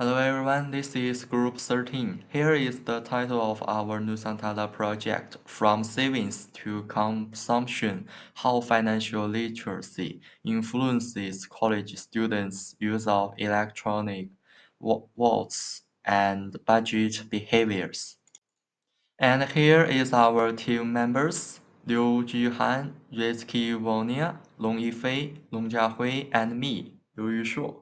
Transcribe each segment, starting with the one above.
Hello everyone, this is Group 13. Here is the title of our Nasantara project, From Savings to Consumption, How Financial Literacy Influences College Students' Use of Electronic Wallets and Budget Behaviors. And here is our team members, Liu Jihan, Rizky Vonia, Long Yifei, Long Jiahui, and me, Liu Yushuo.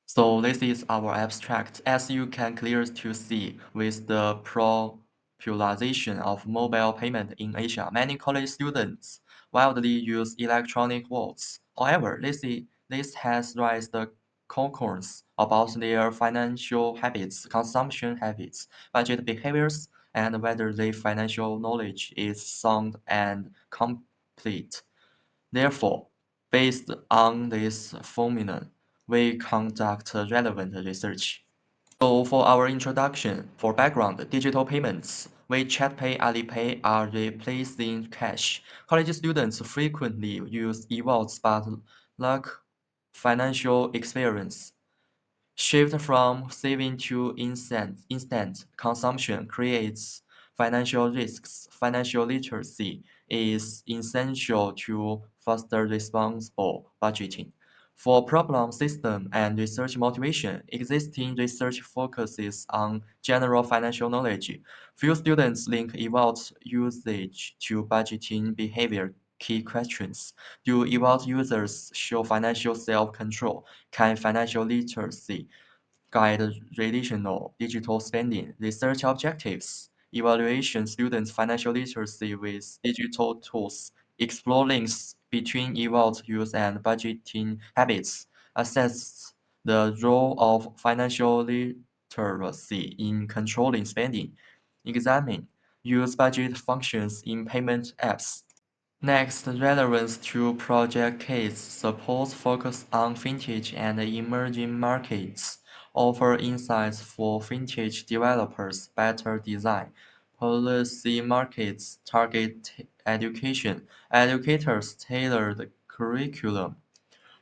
So this is our abstract. As you can clearly to see, with the popularization of mobile payment in Asia, many college students widely use electronic wallets. However, this has raised the concerns about their financial habits, consumption habits, budget behaviors, and whether their financial knowledge is sound and complete. Therefore, based on this phenomenon, we conduct relevant research. So for our introduction, for background, digital payments, WeChat Pay, Alipay are replacing cash. College students frequently use e-wallets but lack financial experience. Shift from saving to instant consumption creates financial risks. Financial literacy is essential to foster responsible budgeting. For problem system and research motivation, existing research focuses on general financial knowledge. Few students link evolved usage to budgeting behavior. Key questions. Do evolved users show financial self-control? Can financial literacy guide traditional digital spending? Research objectives, evaluation students' financial literacy with digital tools, explore links between evolved use and budgeting habits, assess the role of financial literacy in controlling spending, examine use budget functions in payment apps. Next, relevance to project case supports focus on fintech and emerging markets, offer insights for fintech developers, better design, policy markets, target education, educators tailored curriculum.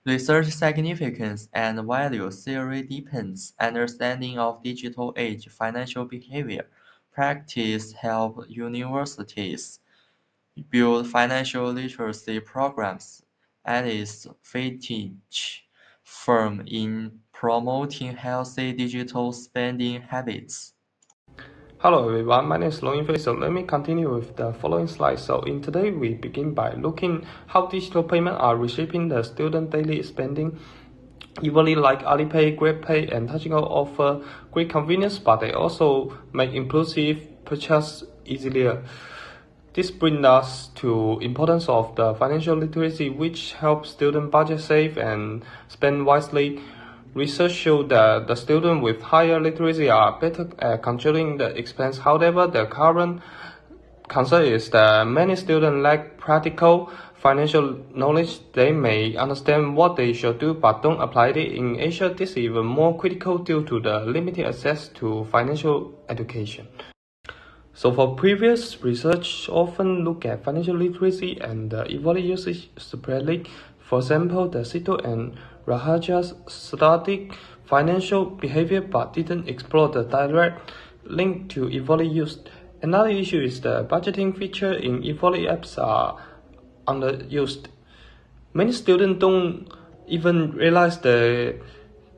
Research significance and value theory deepens understanding of digital age financial behavior. Practice help universities build financial literacy programs at its fintech firm in promoting healthy digital spending habits. Hello everyone, my name is Long Yifei. So let me continue with the following slide. So in today we begin by looking how digital payments are reshaping the student daily spending. Equally like Alipay, GrabPay, and Touching offer great convenience, but they also make impulsive purchase easier. This brings us to importance of the financial literacy, which helps students budget save and spend wisely. Research shows that the students with higher literacy are better at controlling the expense. However, the current concern is that many students lack practical financial knowledge. They may understand what they should do but don't apply it. In Asia, this is even more critical due to the limited access to financial education. So for previous research, often look at financial literacy and the evolving usage separately. For example, the Sito and Rahajas studied financial behavior but didn't explore the direct link to evolving use. Another issue is the budgeting feature in evolving apps are underused. Many students don't even realize the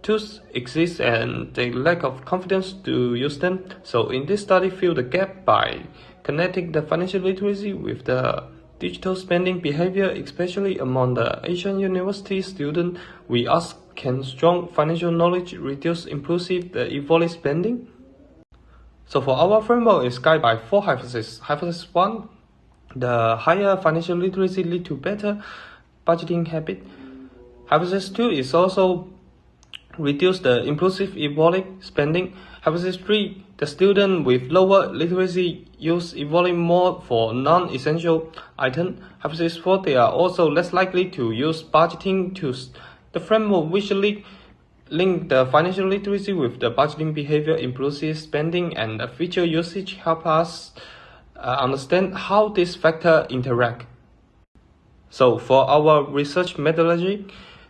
tools exist and they lack of confidence to use them. So in this study, fill the gap by connecting the financial literacy with the digital spending behavior, especially among the Asian university students. We ask, can strong financial knowledge reduce impulsive evolving spending? So for our framework is guided by 4 hypotheses. Hypothesis 1, the higher financial literacy lead to better budgeting habit. Hypothesis 2 is also reduce the impulsive evolving spending. Hypothesis 3, the student with lower literacy use evolving more for non-essential items. Hypothesis 4, they are also less likely to use budgeting tools. The framework visually link the financial literacy with the budgeting behavior, impulsive spending, and the feature usage help us understand how these factors interact. So for our research methodology,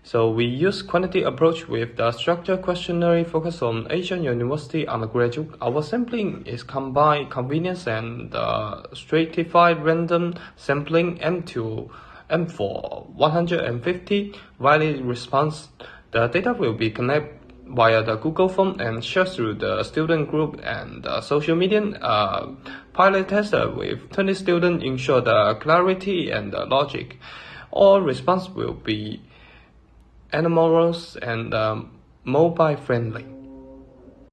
So we use quantity approach with the structured questionnaire focus on Asian university undergraduate. Our sampling is combined convenience and stratified random sampling M for 150 valid response. The data will be connected via the Google Form and shared through the student group and social media. Pilot tester with 20 students ensure the clarity and the logic. All response will be anonymous and mobile friendly.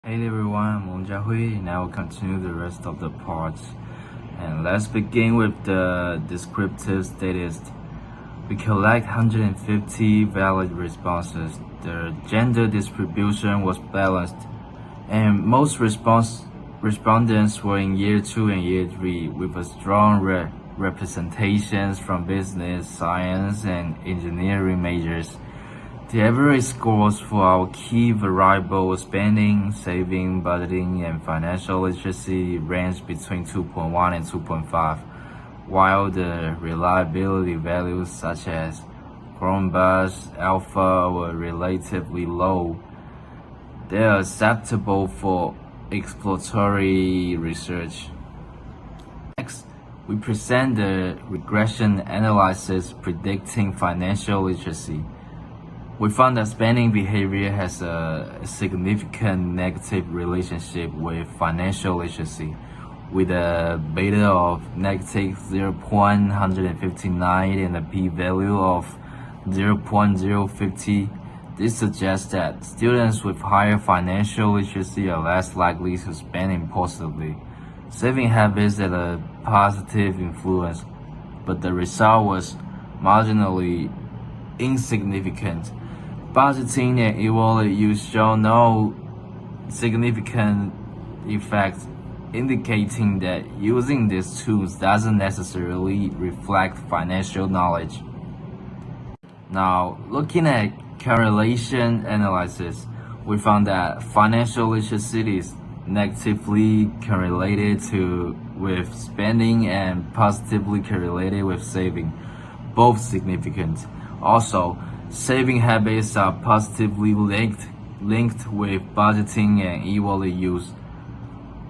Hey everyone, I'm Wong Jiahui, and I will continue the rest of the parts. And let's begin with the descriptive statist. We collect 150 valid responses. The gender distribution was balanced, and most respondents were in year 2 and year 3 with a strong representations from business, science, and engineering majors. The average scores for our key variables spending, saving, budgeting, and financial literacy range between 2.1 and 2.5, while the reliability values such as Chromebus, Alpha were relatively low. They are acceptable for exploratory research. Next, we present the regression analysis predicting financial literacy. We found that spending behavior has a significant negative relationship with financial literacy, with a beta of negative 0.159 and a p-value of 0.050. This suggests that students with higher financial literacy are less likely to spend impulsively. Saving habits had a positive influence, but the result was marginally insignificant. Budgeting and e-wallet use show no significant effect, indicating that using these tools doesn't necessarily reflect financial knowledge. Now, looking at correlation analysis, we found that financial literacy is negatively correlated with spending and positively correlated with saving, both significant. Also, saving habits are positively linked with budgeting and e-wallet use,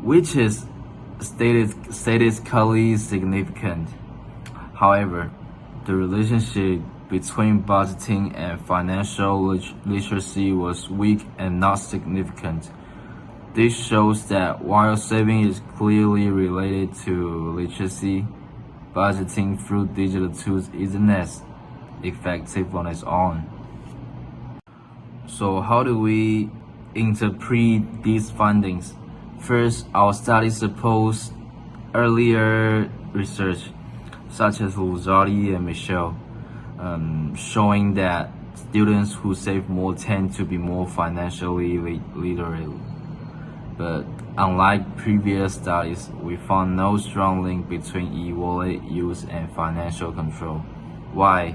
which is statistically significant. However, the relationship between budgeting and financial literacy was weak and not significant. This shows that while saving is clearly related to literacy, budgeting through digital tools isn't as effective on its own. So how do we interpret these findings? First, our study supports earlier research, such as Luzardi and Michel, showing that students who save more tend to be more financially literate. But unlike previous studies, we found no strong link between e-wallet use and financial control. Why?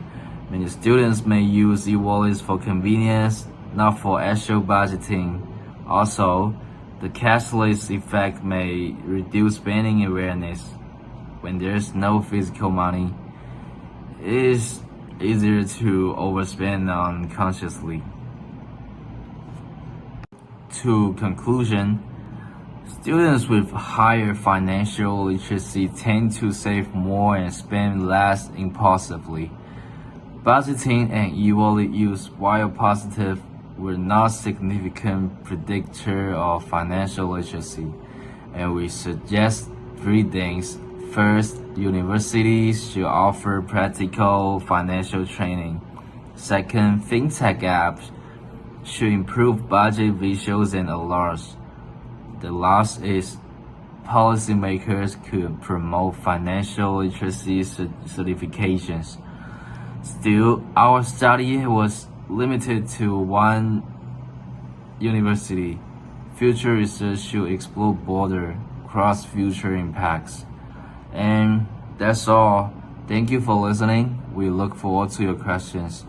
Many students may use e-wallets for convenience, not for actual budgeting. Also, the cashless effect may reduce spending awareness. When there's no physical money, it is easier to overspend unconsciously. To conclusion, students with higher financial literacy tend to save more and spend less impulsively. Budgeting and e-wallet use, while positive, were not significant predictor of financial literacy, and we suggest 3 things. First, universities should offer practical financial training. Second, fintech apps should improve budget visuals and alerts. The last is policymakers could promote financial literacy certifications. Still, our study was limited to one university. Future research should explore broader cross-future impacts. And that's all. Thank you for listening. We look forward to your questions.